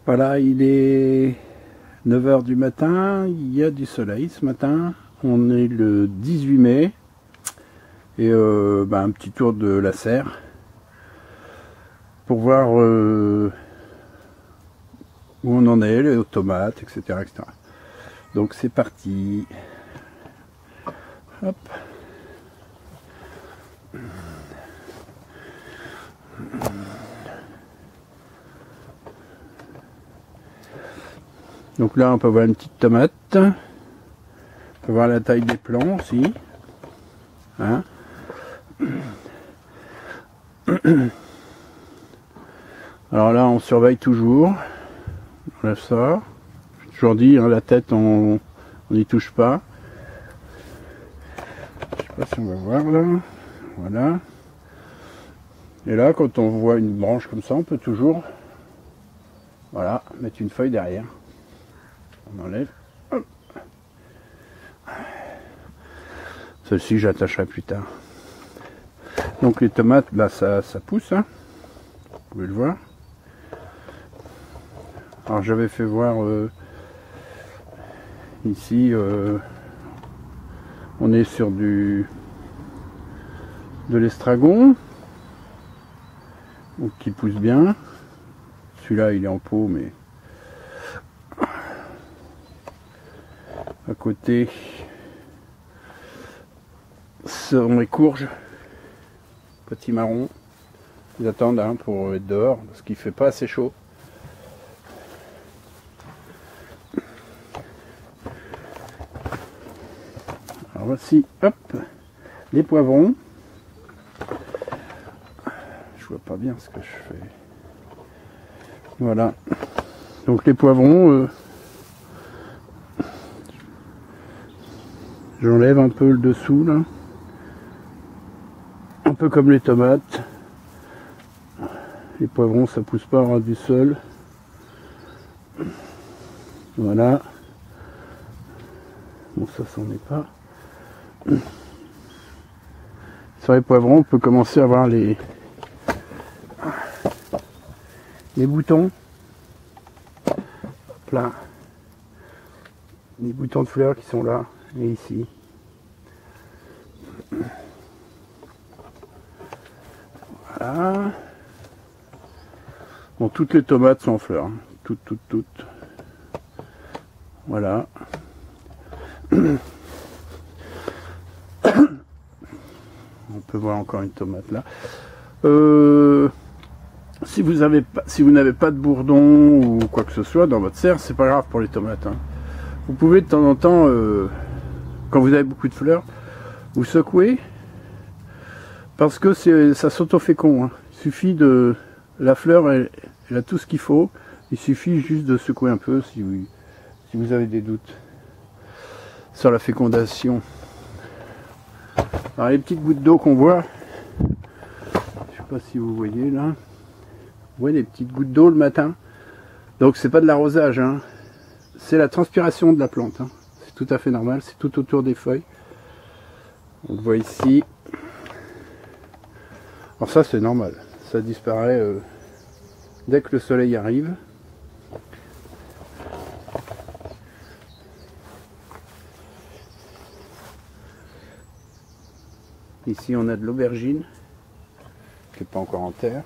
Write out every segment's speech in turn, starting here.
Voilà, il est 9 h du matin, il y a du soleil ce matin, on est le 18 mai, et un petit tour de la serre pour voir où on en est, les tomates, etc. etc. Donc c'est parti. Hop. Donc là on peut voir une petite tomate, on peut voir la taille des plants aussi, hein. Alors là on surveille toujours, on lève ça, j'ai toujours dit, hein, la tête on n'y touche pas. Je sais pas si on va voir là, voilà. Et là quand on voit une branche comme ça on peut toujours, voilà, mettre une feuille derrière. On enlève. Celle-ci j'attacherai plus tard. Donc les tomates, bah ça pousse, hein. Vous pouvez le voir. Alors j'avais fait voir ici, on est sur de l'estragon, donc qui pousse bien. Celui-là il est en pot, mais à côté sont les courges, petits marrons. Ils attendent, hein, pour être dehors parce qu'il fait pas assez chaud. Alors voici, hop, les poivrons. Je vois pas bien ce que je fais. Voilà. Donc les poivrons, j'enlève un peu le dessous là. Un peu comme les tomates. Les poivrons ça pousse pas à du sol. Voilà. Bon ça c'en est pas. Sur les poivrons on peut commencer à voir les boutons. Hop là. Les boutons de fleurs qui sont là et ici. Voilà. Bon, toutes les tomates sont en fleurs, hein. Toutes. Voilà. On peut voir encore une tomate là. Si vous n'avez pas de bourdon ou quoi que ce soit dans votre serre, c'est pas grave pour les tomates, hein. Vous pouvez de temps en temps, quand vous avez beaucoup de fleurs, vous secouez, parce que ça s'auto-fécond, hein. Il suffit de... La fleur, elle a tout ce qu'il faut. Il suffit juste de secouer un peu si vous avez des doutes sur la fécondation. Alors les petites gouttes d'eau qu'on voit, je sais pas si vous voyez là, vous voyez les petites gouttes d'eau le matin. Donc c'est pas de l'arrosage, hein. C'est la transpiration de la plante, hein. C'est tout à fait normal, c'est tout autour des feuilles. On le voit ici. Alors ça c'est normal, ça disparaît dès que le soleil arrive. Ici on a de l'aubergine qui n'est pas encore en terre.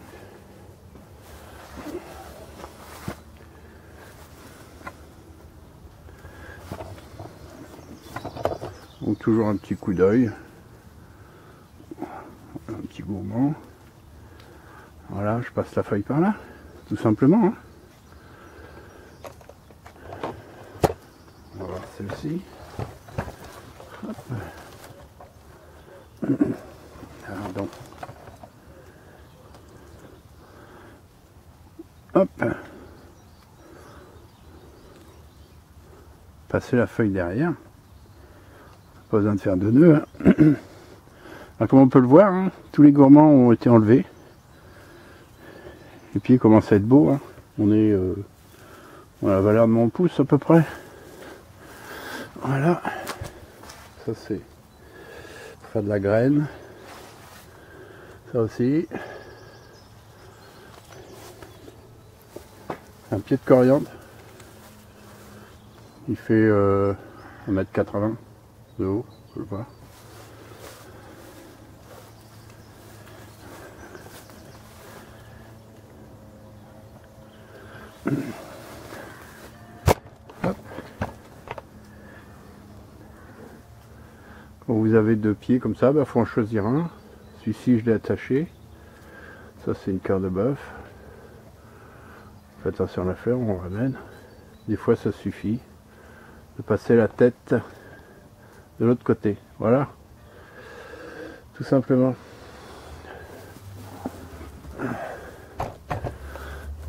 Donc toujours un petit coup d'œil, un petit gourmand. Voilà, je passe la feuille par là, tout simplement, hein. On va voir celle-ci. Alors donc, hop, passer la feuille derrière. Pas besoin de faire de nœuds, hein. Alors, comme on peut le voir, hein, tous les gourmands ont été enlevés. Les pieds commencent à être beaux, hein. On est à la valeur de mon pouce à peu près. Voilà. Ça c'est pour faire de la graine. Ça aussi. un pied de coriandre. Il fait 1,80 m de haut, je le vois. Hop. Quand vous avez deux pieds comme ça, il faut en choisir un. Celui-ci, je l'ai attaché. Ça, c'est une cœur de bœuf. Faites attention à la fleur, on ramène. Des fois, ça suffit de passer la tête de l'autre côté. Voilà. Tout simplement.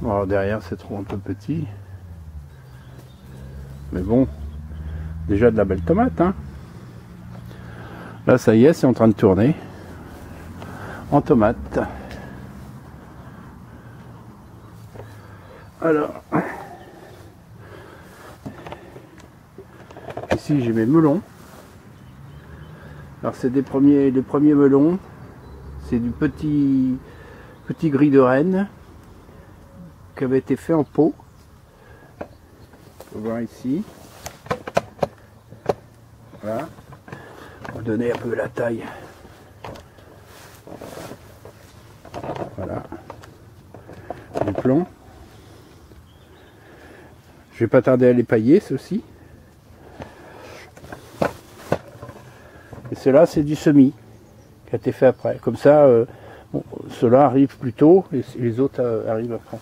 Bon, alors derrière, c'est trop un peu petit. Mais bon, déjà de la belle tomate, hein. Là, ça y est, c'est en train de tourner en tomate. Alors, ici j'ai mes melons. Alors c'est les premiers melons. C'est du petit gris de Rennes qui avait été fait en pot. On peut voir ici. Voilà. Pour donner un peu la taille. Voilà. Du plomb. Je vais pas tarder à les pailler, ceux-ci. Et ceux-là, c'est du semis qui a été fait après. Comme ça, bon, ceux-là arrivent plus tôt et les autres arrivent après.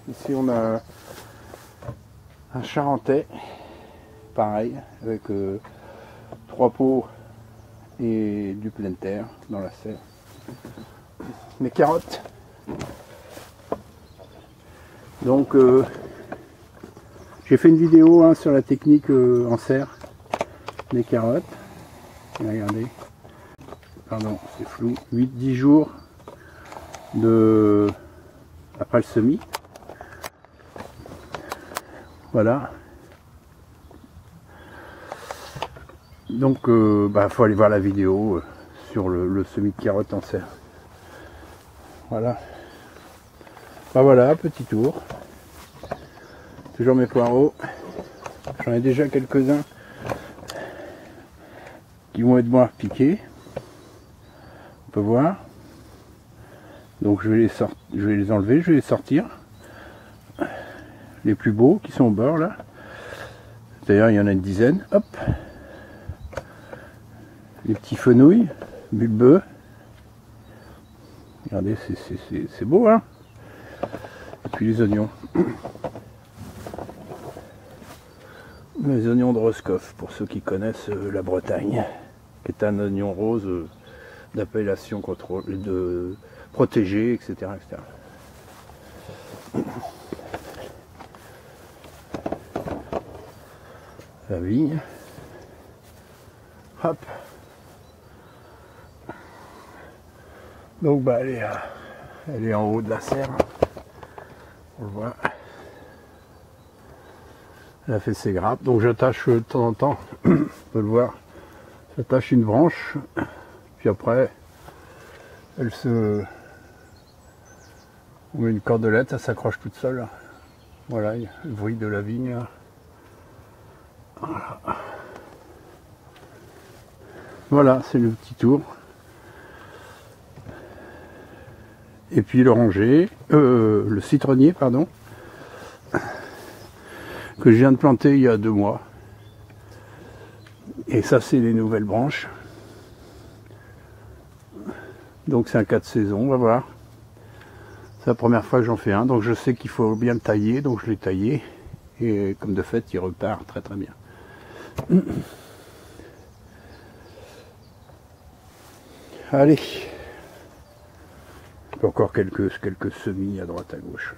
Ici, on a un charentais, pareil, avec 3 pots et du plein de terre dans la serre. Mes carottes. Donc j'ai fait une vidéo hein, sur la technique en serre des carottes. Et regardez, pardon, c'est flou, 8-10 jours après le semis. Voilà. Donc faut aller voir la vidéo sur le semis de carottes en serre. Voilà. Voilà, petit tour. Toujours mes poireaux. J'en ai déjà quelques-uns qui vont être moins piqués. On peut voir. Donc je vais les enlever, je vais les sortir. Les plus beaux qui sont au bord là. D'ailleurs il y en a une dizaine. Hop. Les petits fenouils, bulbeux. Regardez, c'est beau hein. Et puis les oignons. Les oignons de Roscoff, pour ceux qui connaissent la Bretagne, qui est un oignon rose d'appellation de protégée, etc., etc. La vigne. Hop. Donc elle est en haut de la serre. On le voit. Elle a fait ses grappes. Donc j'attache de temps en temps, on peut le voir, j'attache une branche, puis après elle se... On met une cordelette, ça s'accroche toute seule. Voilà, il y a le bruit de la vigne. Voilà, c'est le petit tour. Et puis l'oranger, le citronnier, pardon, que je viens de planter il y a 2 mois. Et ça, c'est les nouvelles branches. Donc c'est un cas de saison, on va voir. C'est la première fois que j'en fais un, donc je sais qu'il faut bien le tailler, donc je l'ai taillé. Et comme de fait, il repart très très bien. Allez. Encore quelques semis à droite à gauche.